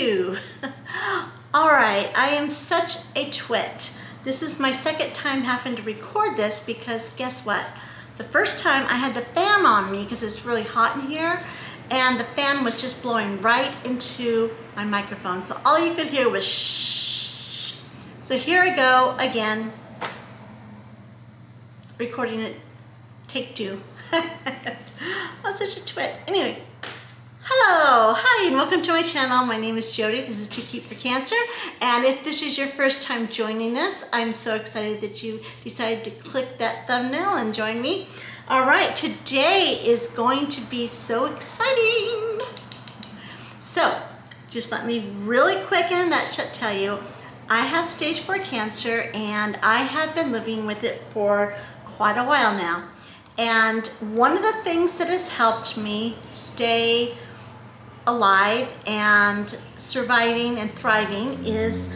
two. All right, I am such a twit. This is my second time having to record this because guess what? The first time I had the fan on me because it's really hot in here, and the fan was just blowing right into my microphone. So all you could hear was shh. So here I go again, recording it, take two. I'm such a twit. Anyway, hello, hi, and welcome to my channel. My name is Jody. This is Too Cute for Cancer. And if this is your first time joining us, I'm so excited that you decided to click that thumbnail and join me. All right, today is going to be so exciting. So, just let me really quick in a nutshell tell you, I have stage 4 cancer and I have been living with it for quite a while now. And one of the things that has helped me stay alive and surviving and thriving is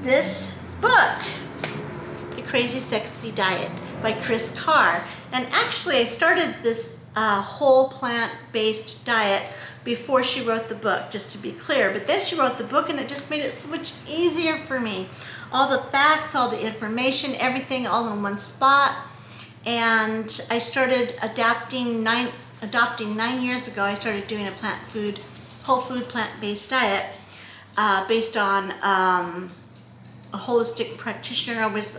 this book, The Crazy Sexy Diet by Chris Carr. And actually I started this whole plant-based diet before she wrote the book, just to be clear. But then she wrote the book and it just made it so much easier for me. All the facts, all the information, everything all in one spot. And I started adopting 9 years ago. I started doing a whole food plant-based diet based on a holistic practitioner I was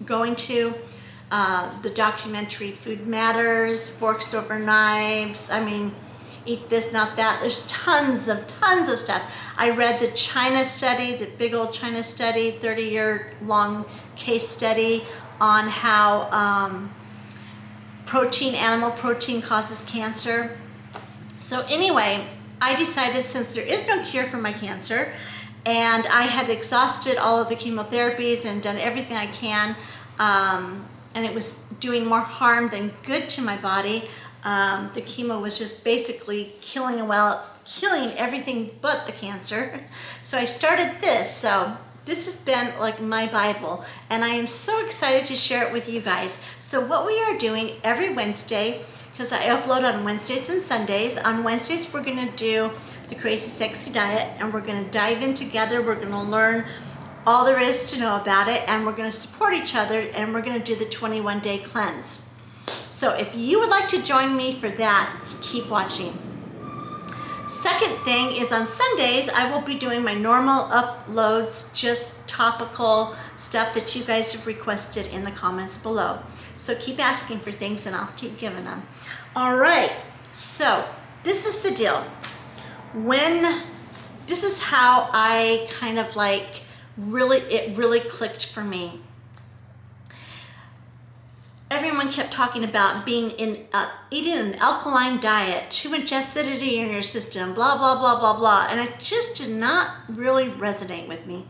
going to. The documentary Food Matters, Forks Over Knives, I mean, Eat This, Not That. There's tons of stuff. I read the China study, the big old China study, 30-year long case study on how animal protein causes cancer. So anyway, I decided since there is no cure for my cancer and I had exhausted all of the chemotherapies and done everything I can, and it was doing more harm than good to my body. The chemo was just basically killing everything but the cancer. So I started this. So this has been like my Bible, and I am so excited to share it with you guys. So what we are doing every Wednesday, because I upload on Wednesdays and Sundays. On Wednesdays, we're gonna do the Crazy Sexy Diet, and we're gonna dive in together. We're gonna learn all there is to know about it, and we're gonna support each other, and we're gonna do the 21-day cleanse. So if you would like to join me for that, keep watching. Second thing is on Sundays, I will be doing my normal uploads, just topical stuff that you guys have requested in the comments below. So keep asking for things and I'll keep giving them. All right, so this is the deal. This is how I kind of like, it really clicked for me. Everyone kept talking about eating an alkaline diet, too much acidity in your system, blah, blah, blah, blah, blah. And it just did not really resonate with me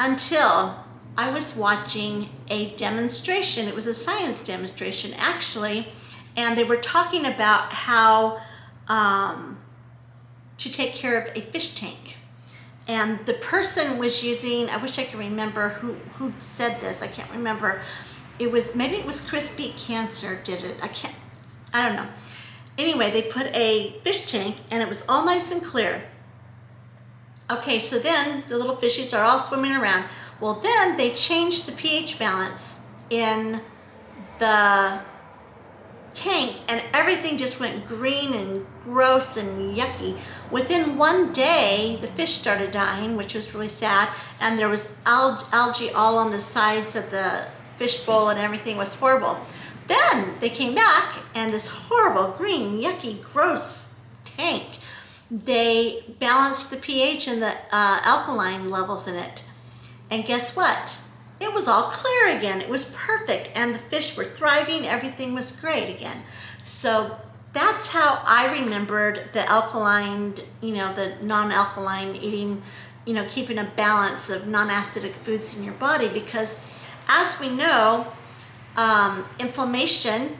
until I was watching a demonstration. It was a science demonstration, actually. And they were talking about how to take care of a fish tank. And the person was using, I wish I could remember who said this, I can't remember. Maybe it was Chris Beat Cancer did it. I don't know. Anyway, they put a fish tank and it was all nice and clear. Okay, so then the little fishies are all swimming around. Well, then they changed the pH balance in the tank and everything just went green and gross and yucky. Within one day, the fish started dying, which was really sad, and there was algae all on the sides of the fishbowl and everything was horrible. Then they came back and this horrible green, yucky, gross tank, they balanced the pH and the alkaline levels in it. And guess what? It was all clear again. It was perfect. And the fish were thriving. Everything was great again. So that's how I remembered the alkaline, the non-alkaline eating, keeping a balance of non-acidic foods in your body, because as we know, inflammation,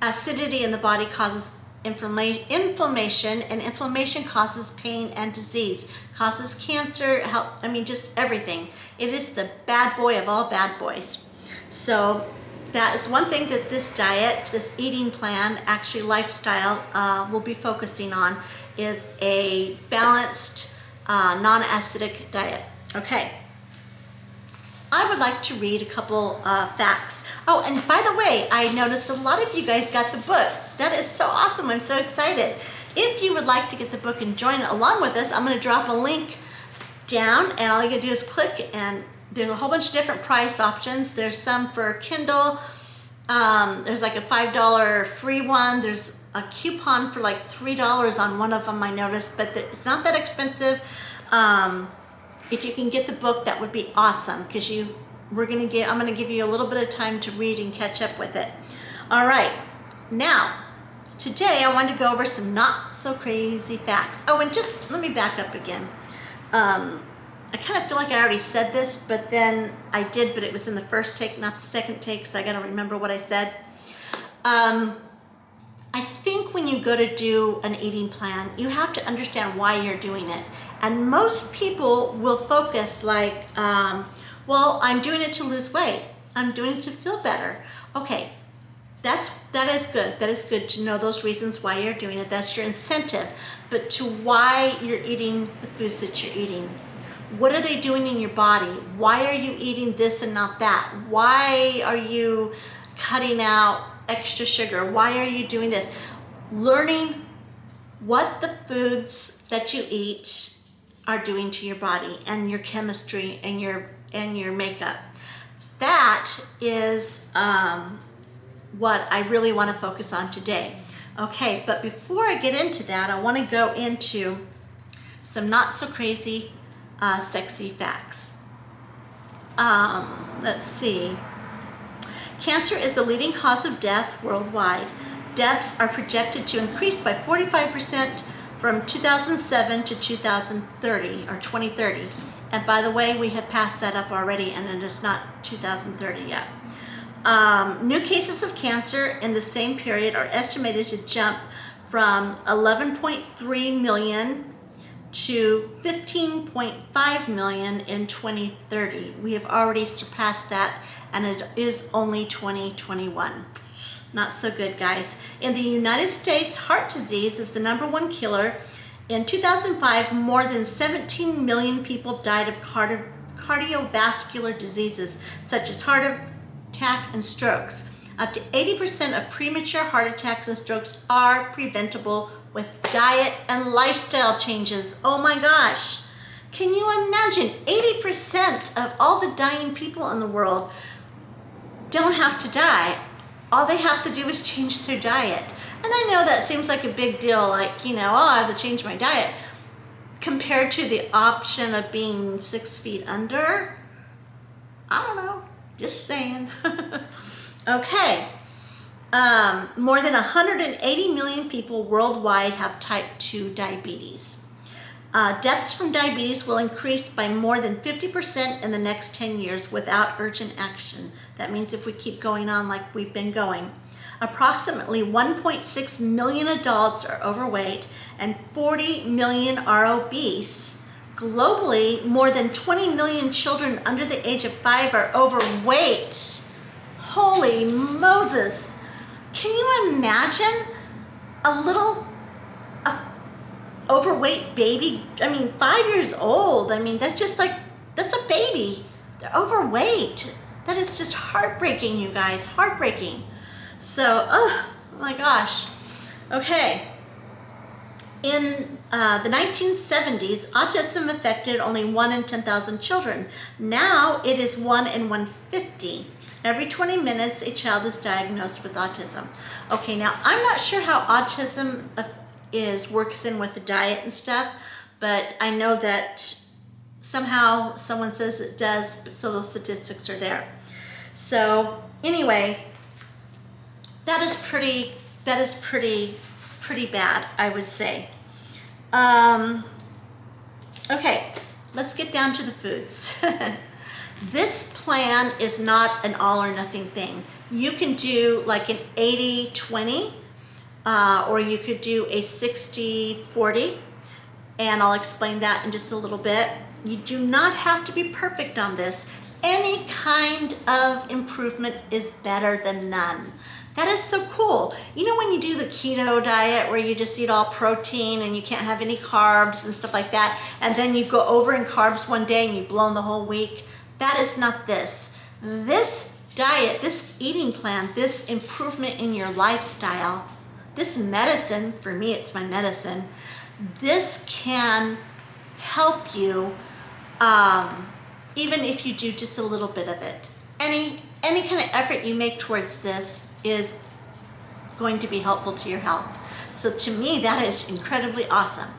acidity in the body causes inflammation, and inflammation causes pain and disease, causes cancer, just everything. It is the bad boy of all bad boys. So that is one thing that this diet, this eating plan, actually lifestyle, will be focusing on. is a balanced, non-acidic diet. Okay. I would like to read a couple facts. Oh, and by the way, I noticed a lot of you guys got the book. That is so awesome. I'm so excited. If you would like to get the book and join along with us, I'm going to drop a link down, and all you gotta do is click, and there's a whole bunch of different price options. There's some for Kindle. There's like a $5 free one. There's a coupon for like $3 on one of them, I noticed, but it's not that expensive. If you can get the book, that would be awesome, because I'm gonna give you a little bit of time to read and catch up with it. All right, now today I wanted to go over some not so crazy facts. Oh, and just let me back up again. I kind of feel like I already said this, but then I did, but it was in the first take, not the second take, so I gotta remember what I said. I think when you go to do an eating plan, you have to understand why you're doing it. And most people will focus like, well, I'm doing it to lose weight. I'm doing it to feel better. Okay, that is good. That is good to know those reasons why you're doing it. That's your incentive. But to why you're eating the foods that you're eating. What are they doing in your body? Why are you eating this and not that? Why are you cutting out extra sugar? Why are you doing this? Learning what the foods that you eat are doing to your body and your chemistry and your makeup. That is what I really want to focus on today. Okay, but before I get into that, I want to go into some not so crazy sexy facts. Let's see. Cancer is the leading cause of death worldwide. Deaths are projected to increase by 45% from 2007 to 2030 or 2030. And by the way, we have passed that up already, and it is not 2030 yet. New cases of cancer in the same period are estimated to jump from 11.3 million to 15.5 million in 2030. We have already surpassed that, and it is only 2021. Not so good, guys. In the United States, heart disease is the #1 killer. In 2005, more than 17 million people died of cardiovascular diseases, such as heart attack and strokes. Up to 80% of premature heart attacks and strokes are preventable with diet and lifestyle changes. Oh my gosh. Can you imagine 80% of all the dying people in the world don't have to die? All they have to do is change their diet. And I know that seems like a big deal, like, oh, I have to change my diet, compared to the option of being 6 feet under. I don't know, just saying. Okay. More than 180 million people worldwide have type 2 diabetes. Deaths from diabetes will increase by more than 50% in the next 10 years without urgent action. That means if we keep going on like we've been going. Approximately 1.6 million adults are overweight and 40 million are obese. Globally, more than 20 million children under the age of 5 are overweight. Holy Moses! Can you imagine a little overweight baby? 5 years old. That's a baby. They're overweight. That is just heartbreaking, you guys. Heartbreaking. So, oh my gosh. Okay. In the 1970s, autism affected only 1 in 10,000 children. Now it is 1 in 150. Every 20 minutes, a child is diagnosed with autism. Okay, now I'm not sure how autism works in with the diet and stuff, but I know that somehow someone says it does, so those statistics are there. So anyway, that is pretty bad, I would say. Okay, let's get down to the foods. This plan is not an all or nothing thing. You can do like an 80-20, or you could do a 60-40, and I'll explain that in just a little bit. You do not have to be perfect on this. Any kind of improvement is better than none. That is so cool. You know, when you do the keto diet where you just eat all protein and you can't have any carbs and stuff like that, and then you go over in carbs one day and you blow the whole week? That is not this. This diet, this eating plan, this improvement in your lifestyle, this medicine, for me it's my medicine, this can help you even if you do just a little bit of it. Any kind of effort you make towards this is going to be helpful to your health. So to me, that is incredibly awesome.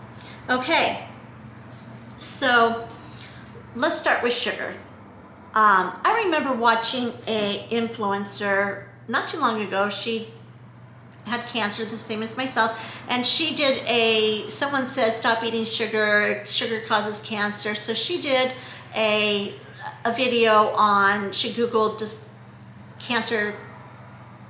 Okay, so let's start with sugar. I remember watching a influencer not too long ago. She had cancer the same as myself, and she did someone said stop eating sugar causes cancer, so she did a video on, she Googled just cancer,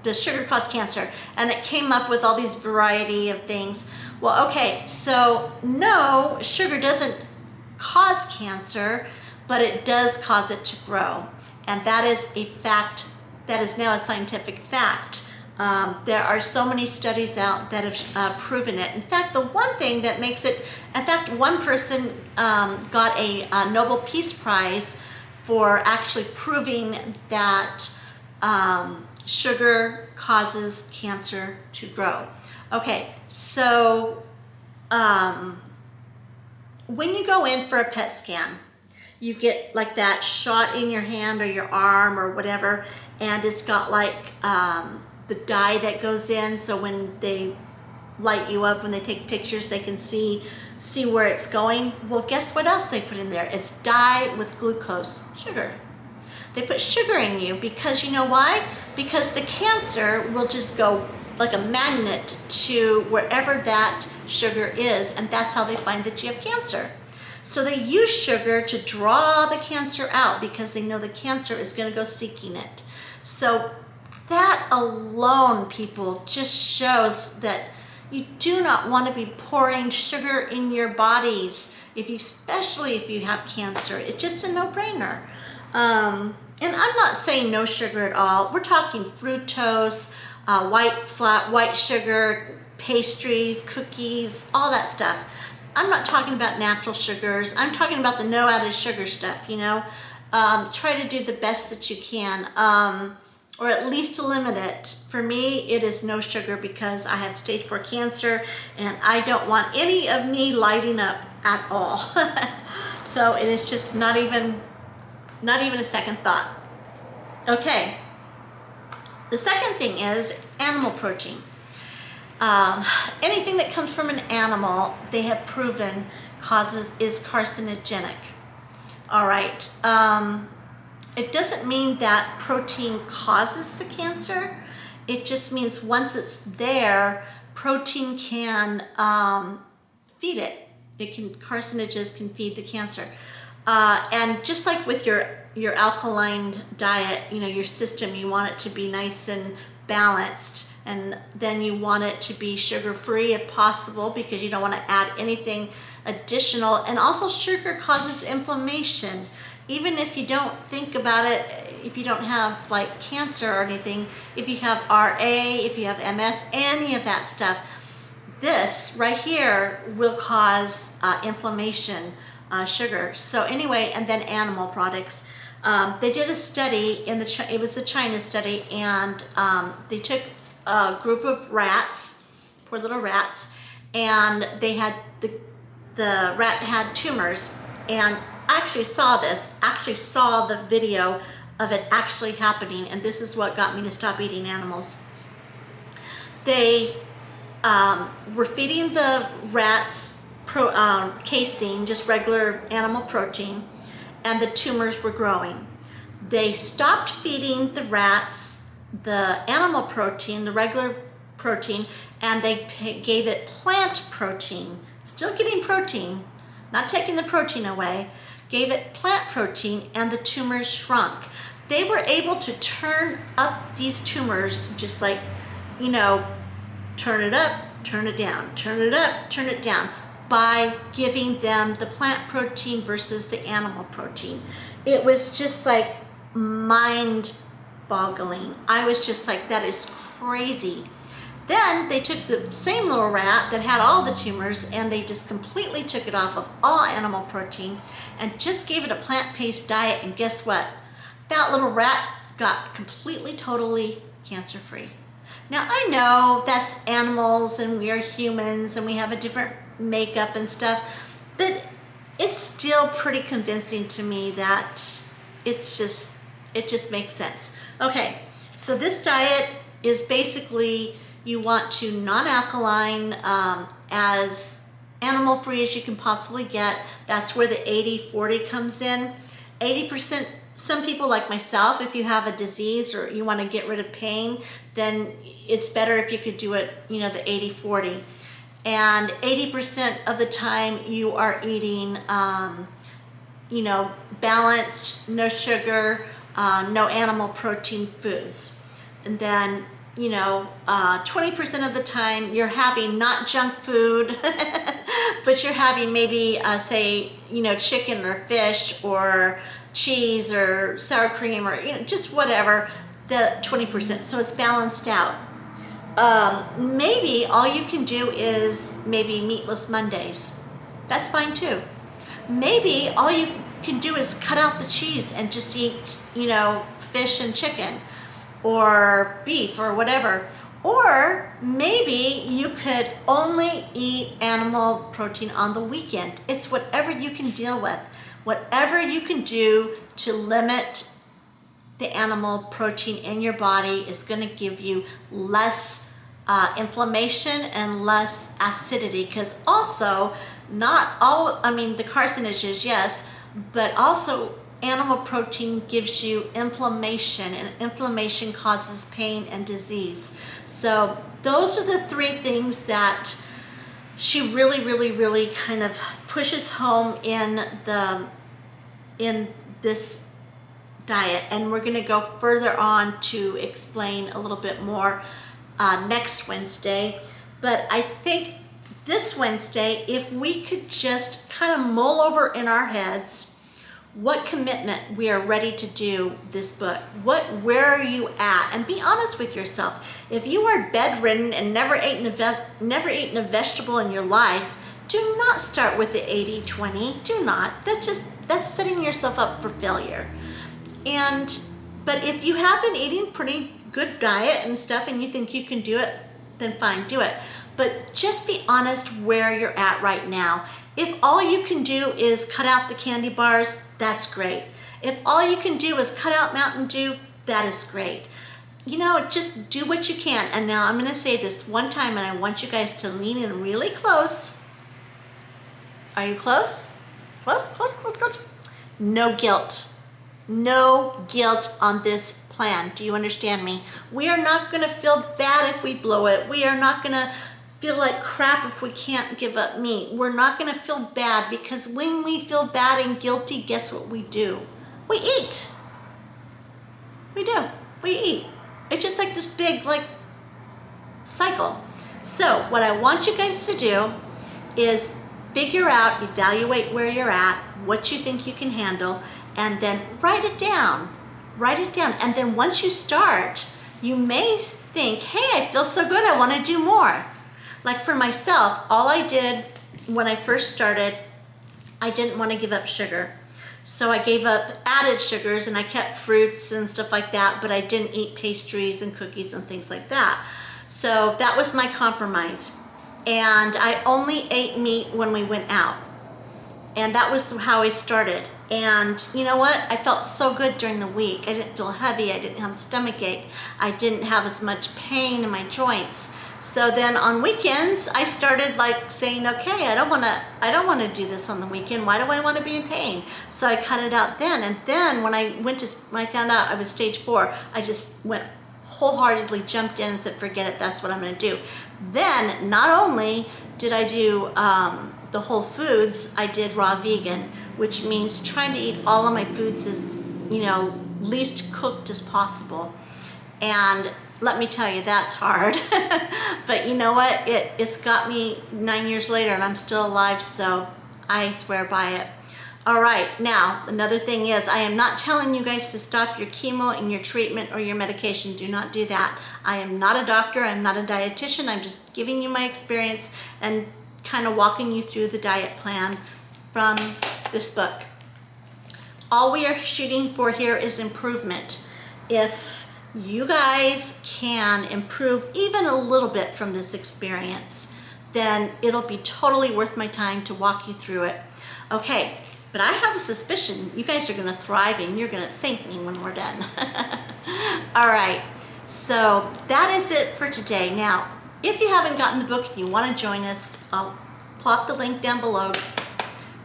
does sugar cause cancer? And it came up with all these variety of things. Well, okay, so no, sugar doesn't cause cancer, but it does cause it to grow. And that is a fact, that is now a scientific fact. There are so many studies out that have proven it. In fact, the one thing that makes it, in fact, one person got a Nobel Peace Prize for actually proving that sugar causes cancer to grow. Okay, so when you go in for a PET scan, you get like that shot in your hand or your arm or whatever, and it's got like the dye that goes in, so when they light you up, when they take pictures, they can see where it's going. Well, guess what else they put in there? It's dye with glucose, sugar. They put sugar in you because, you know why? Because the cancer will just go like a magnet to wherever that sugar is, and that's how they find that you have cancer. So they use sugar to draw the cancer out because they know the cancer is going to go seeking it. So that alone, people, just shows that you do not want to be pouring sugar in your bodies, especially if you have cancer. It's just a no-brainer. And I'm not saying no sugar at all. We're talking fructose, white sugar, pastries, cookies, all that stuff. I'm not talking about natural sugars. I'm talking about the no added sugar stuff, you know. Try to do the best that you can, or at least eliminate it. For me, it is no sugar because I have stage 4 cancer and I don't want any of me lighting up at all. So it is just not even a second thought. Okay, the second thing is animal protein. Anything that comes from an animal, they have proven is carcinogenic. All right, it doesn't mean that protein causes the cancer. It just means once it's there, protein can feed it. Carcinogens can feed the cancer. And just like with your alkaline diet, you know, your system, you want it to be nice and balanced, and then you want it to be sugar-free if possible because you don't want to add anything additional. And also sugar causes inflammation. Even if you don't think about it, if you don't have like cancer or anything, if you have RA, if you have MS, any of that stuff, this right here will cause inflammation, sugar. So anyway, and then animal products. They did a study it was the China study, and they took a group of rats, poor little rats, and they had the rat had tumors, and I actually saw the video of it actually happening, and this is what got me to stop eating animals. They were feeding the rats casein, just regular animal protein, and the tumors were growing. They stopped feeding the rats the animal protein, the regular protein, and they gave it plant protein, still giving protein, not taking the protein away, gave it plant protein, and the tumors shrunk. They were able to turn up these tumors, just like, you know, turn it up, turn it down, turn it up, turn it down, by giving them the plant protein versus the animal protein. It was just like mind boggling. I was just like, that is crazy. Then they took the same little rat that had all the tumors and they just completely took it off of all animal protein and just gave it a plant-based diet, and guess what? That little rat got completely, totally cancer-free. Now I know that's animals and we are humans and we have a different makeup and stuff, but it's still pretty convincing to me that it just makes sense. Okay, so this diet is basically, you want to non-alkaline, as animal-free as you can possibly get. That's where the 80-40 comes in. 80%, some people like myself, if you have a disease or you want to get rid of pain, then it's better if you could do it, the 80-40. And 80% of the time you are eating, balanced, no sugar, no animal protein foods. And then 20% of the time you're having not junk food, but you're having maybe say, chicken or fish or cheese or sour cream or, just whatever, the 20%. So it's balanced out. Maybe all you can do is maybe meatless Mondays. That's fine too. Maybe all you can do is cut out the cheese and just eat, fish and chicken or beef or whatever. Or maybe you could only eat animal protein on the weekend. It's whatever you can deal with, whatever you can do to limit the animal protein in your body is going to give you less inflammation and less acidity, because also not all, the carcinogens, yes, but also animal protein gives you inflammation, and inflammation causes pain and disease. So those are the three things that she really, really, really kind of pushes home in this diet. And we're going to go further on to explain a little bit more next Wednesday. But I think this Wednesday, if we could just kind of mull over in our heads what commitment we are ready to do this book. Where are you at? And be honest with yourself. If you are bedridden and never eaten a vegetable in your life, do not start with the 80-20. Do not. That's setting yourself up for failure. But if you have been eating pretty good diet and stuff and you think you can do it, then fine, do it. But just be honest where you're at right now. If all you can do is cut out the candy bars, that's great. If all you can do is cut out Mountain Dew, that is great. Just do what you can. And now I'm going to say this one time, and I want you guys to lean in really close. Are you close? Close. No guilt. No guilt on this plan. Do you understand me? We are not going to feel bad if we blow it. We are not going to feel like crap if we can't give up meat. We're not going to feel bad, because when we feel bad and guilty, guess what we do? We eat. We do. We eat. It's just like this big cycle. So what I want you guys to do is figure out, evaluate where you're at, what you think you can handle, and then write it down. Write it down. And then once you start, you may think, hey, I feel so good, I want to do more. Like for myself, all I did when I first started, I didn't want to give up sugar. So I gave up added sugars and I kept fruits and stuff like that, but I didn't eat pastries and cookies and things like that. So that was my compromise. And I only ate meat when we went out. And that was how I started. And you know what? I felt so good during the week. I didn't feel heavy. I didn't have a stomach ache. I didn't have as much pain in my joints. So then on weekends, I started saying, okay, I don't want to do this on the weekend. Why do I want to be in pain? So I cut it out then. And then when I found out I was stage 4, I just went wholeheartedly, jumped in and said, forget it. That's what I'm going to do. Then not only did I do the whole foods, I did raw vegan, which means trying to eat all of my foods as, least cooked as possible. And let me tell you, that's hard. But you know what? It's got me 9 years later and I'm still alive, so I swear by it. All right, now another thing is I am not telling you guys to stop your chemo and your treatment or your medication. Do not do that. I am not a doctor, I'm not a dietitian. I'm just giving you my experience and kind of walking you through the diet plan from this book. All we are shooting for here is improvement. If you guys can improve even a little bit from this experience, then it'll be totally worth my time to walk you through it. Okay, but I have a suspicion you guys are gonna thrive and you're gonna thank me when we're done. All right, so that is it for today. Now, if you haven't gotten the book and you wanna join us, I'll plop the link down below.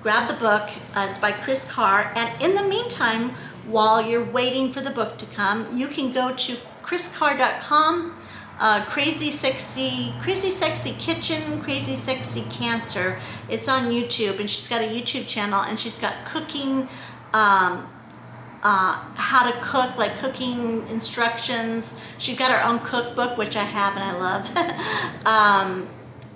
Grab the book, it's by Chris Carr, and in the meantime, while you're waiting for the book to come, you can go to chriscarr.com, Crazy Sexy Kitchen, Crazy Sexy Cancer. It's on YouTube, and she's got a YouTube channel, and she's got cooking, how to cook, like cooking instructions. She's got her own cookbook, which I have and I love.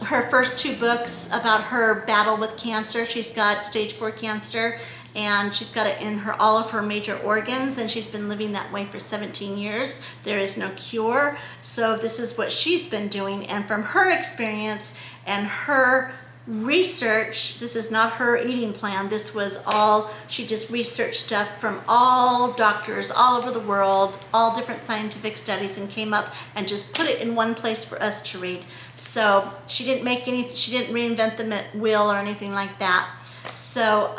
Her first 2 books about her battle with cancer. She's got stage 4 cancer, and she's got it in all of her major organs, and she's been living that way for 17 years. There is no cure. So this is what she's been doing, and from her experience and her research, this is not her eating plan. This was all, she just researched stuff from all doctors all over the world, all different scientific studies, and came up and just put it in one place for us to read. So she didn't make anything, she didn't reinvent the wheel or anything like that. So,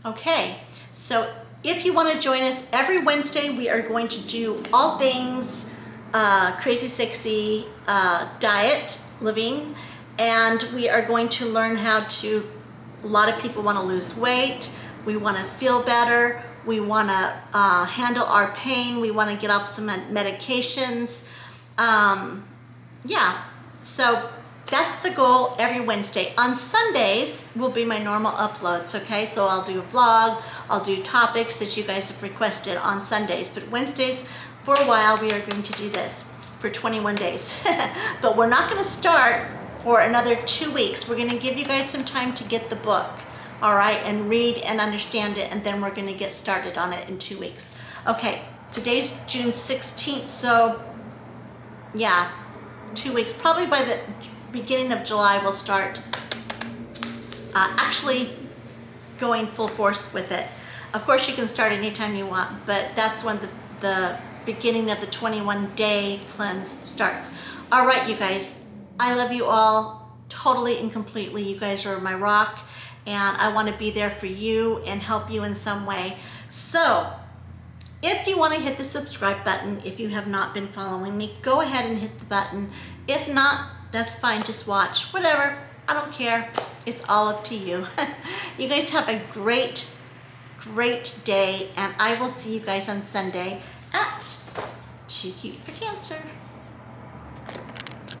okay, so if you want to join us, every Wednesday we are going to do all things Crazy Sexy diet living, and we are going to learn how to, a lot of people want to lose weight, we want to feel better, we want to handle our pain, we want to get off some medications. Yeah, so that's the goal every Wednesday. On Sundays will be my normal uploads, okay? So I'll do a vlog, I'll do topics that you guys have requested on Sundays, but Wednesdays, for a while, we are going to do this for 21 days. But we're not gonna start for another 2 weeks. We're gonna give you guys some time to get the book, all right, and read and understand it, and then we're gonna get started on it in 2 weeks. Okay, today's June 16th, so yeah, 2 weeks. Probably by the beginning of July, we'll start actually going full force with it. Of course, you can start anytime you want, but that's when the beginning of the 21-day cleanse starts. All right, you guys, I love you all totally and completely. You guys are my rock, and I want to be there for you and help you in some way. So if you want to hit the subscribe button, if you have not been following me, go ahead and hit the button. If not, that's fine, just watch, whatever, I don't care. It's all up to you. You guys have a great day, and I will see you guys on Sunday at Too Cute for Cancer.